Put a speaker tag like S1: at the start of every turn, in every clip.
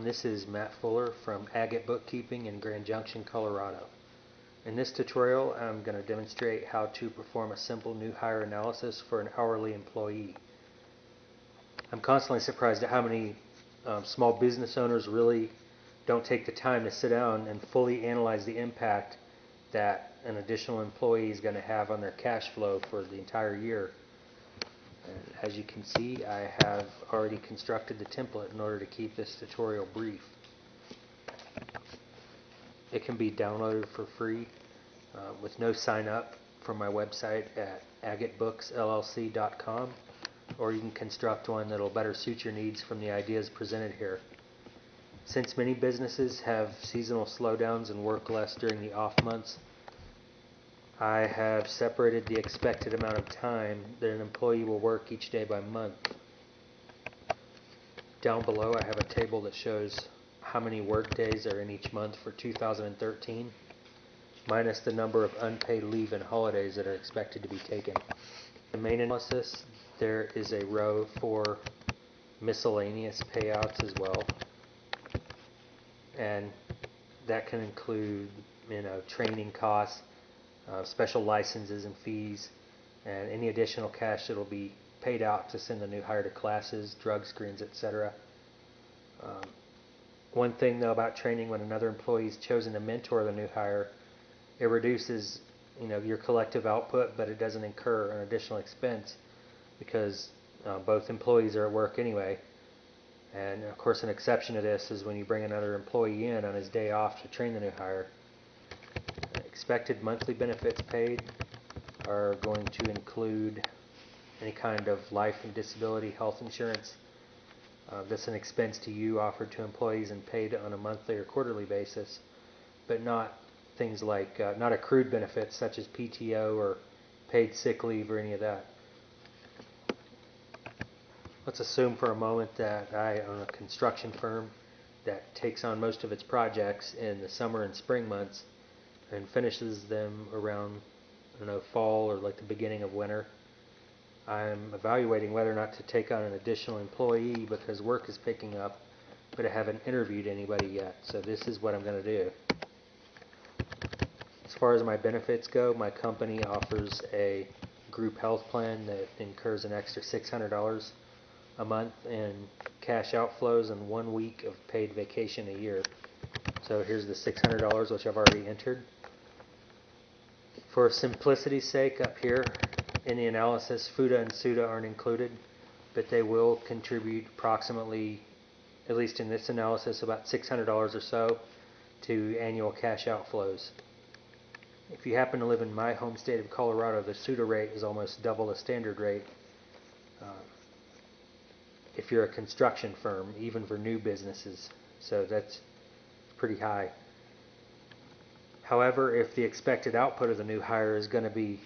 S1: This is Matt Fuller from Agate Bookkeeping in Grand Junction, Colorado. In this tutorial, I'm going to demonstrate how to perform a simple new hire analysis for an hourly employee. I'm constantly surprised at how many small business owners really don't take the time to sit down and fully analyze the impact that an additional employee is going to have on their cash flow for the entire year. And as you can see, I have already constructed the template in order to keep this tutorial brief. It can be downloaded for free with no sign up from my website at agatebooksllc.com, or you can construct one that will better suit your needs from the ideas presented here. Since many businesses have seasonal slowdowns and work less during the off months, I have separated the expected amount of time that an employee will work each day by month. Down below I have a table that shows how many work days are in each month for 2013, minus the number of unpaid leave and holidays that are expected to be taken. In the main analysis, there is a row for miscellaneous payouts as well, and that can include training costs, special licenses and fees, and any additional cash that will be paid out to send the new hire to classes, drug screens, etc. One thing though about training, when another employee is chosen to mentor the new hire, it reduces your collective output, but it doesn't incur an additional expense because both employees are at work anyway. And of course, an exception to this is when you bring another employee in on his day off to train the new hire. Expected monthly benefits paid are going to include any kind of life and disability health insurance. That's an expense to you offered to employees and paid on a monthly or quarterly basis, but not things like not accrued benefits such as PTO or paid sick leave or any of that. Let's assume for a moment that I own a construction firm that takes on most of its projects in the summer and spring months and finishes them around fall or like the beginning of winter. I'm evaluating whether or not to take on an additional employee because work is picking up, but I haven't interviewed anybody yet. So this is what I'm going to do. As far as my benefits go, my company offers a group health plan that incurs an extra $600 a month in cash outflows and 1 week of paid vacation a year. So here's the $600 which I've already entered. For simplicity's sake, up here in the analysis, FUTA and SUTA aren't included, but they will contribute approximately, at least in this analysis, about $600 or so to annual cash outflows. If you happen to live in my home state of Colorado, the SUTA rate is almost double the standard rate. If you're a construction firm, even for new businesses, so that's pretty high. However, if the expected output of the new hire is going to be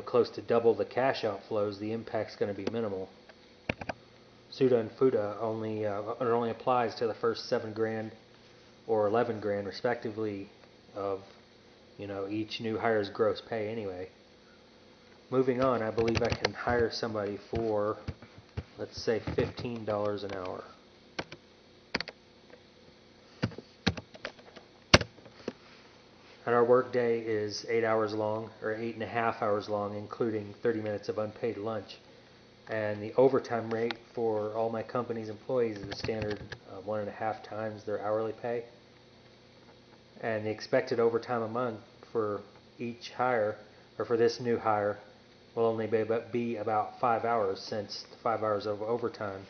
S1: close to double the cash outflows, the impact's going to be minimal. SUTA and FUTA only applies to the first $7,000 or $11,000 respectively of each new hire's gross pay anyway. Moving on, I believe I can hire somebody for, let's say, $15 an hour. And our work day is 8 hours long, or 8.5 hours long, including 30 minutes of unpaid lunch. And the overtime rate for all my company's employees is a standard 1.5 times their hourly pay. And the expected overtime a month for each hire, or for this new hire, will only be about 5 hours, since the 5 hours of overtime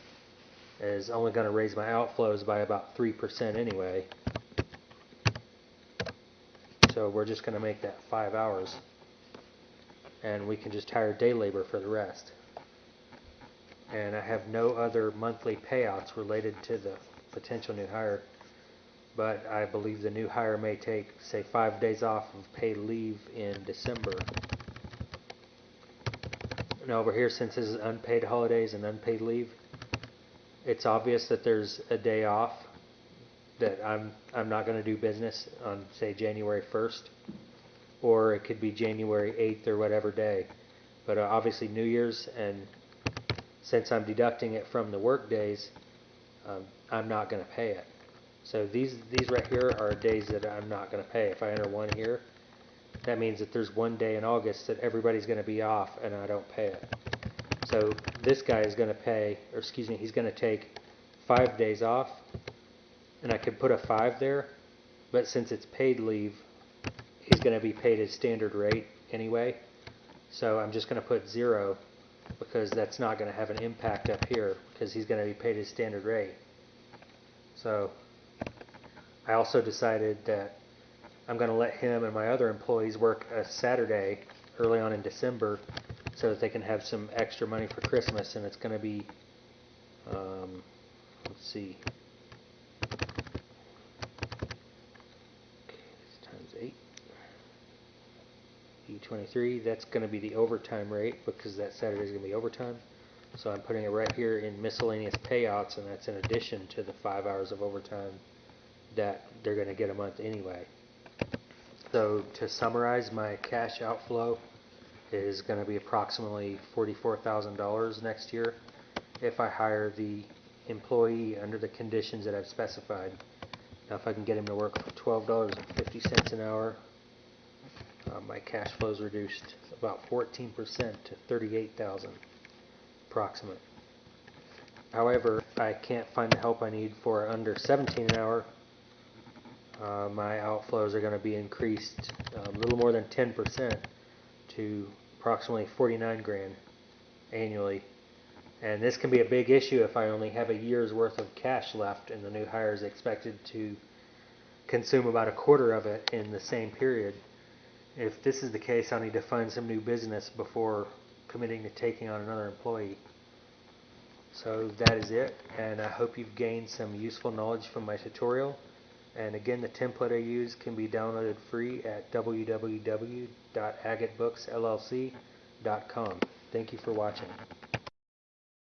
S1: is only going to raise my outflows by about 3% anyway. So we're just going to make that 5 hours, and we can just hire day labor for the rest. And I have no other monthly payouts related to the potential new hire, but I believe the new hire may take, say, 5 days off of paid leave in December. Now over here, since this is unpaid holidays and unpaid leave, it's obvious that there's a day off that I'm not going to do business on, say, January 1st, or it could be January 8th or whatever day. But obviously New Year's, and since I'm deducting it from the work days, I'm not going to pay it. So these right here are days that I'm not going to pay. If I enter one here, that means that there's one day in August that everybody's going to be off and I don't pay it. So this guy is going to pay, or excuse me, he's going to take 5 days off, and I could put a 5 there, but since it's paid leave, he's going to be paid his standard rate anyway. So I'm just going to put 0 because that's not going to have an impact up here because he's going to be paid his standard rate. So I also decided that I'm going to let him and my other employees work a Saturday early on in December so that they can have some extra money for Christmas, and it's going to be, let's see, times 8, E23, that's going to be the overtime rate because that Saturday is going to be overtime. So I'm putting it right here in miscellaneous payouts, and that's in addition to the 5 hours of overtime that they're going to get a month anyway. So to summarize, my cash outflow is going to be approximately $44,000 next year if I hire the employee under the conditions that I've specified. Now if I can get him to work for $12.50 an hour, my cash flow is reduced about 14% to $38,000 approximate. However, if I can't find the help I need for under $17 an hour, my outflows are going to be increased a little more than 10% to approximately $49,000 annually. And this can be a big issue if I only have a year's worth of cash left and the new hire is expected to consume about a quarter of it in the same period. If this is the case, I'll need to find some new business before committing to taking on another employee. So that is it, and I hope you've gained some useful knowledge from my tutorial. And again, the template I use can be downloaded free at www.agattebooksllc.com. Thank you for watching.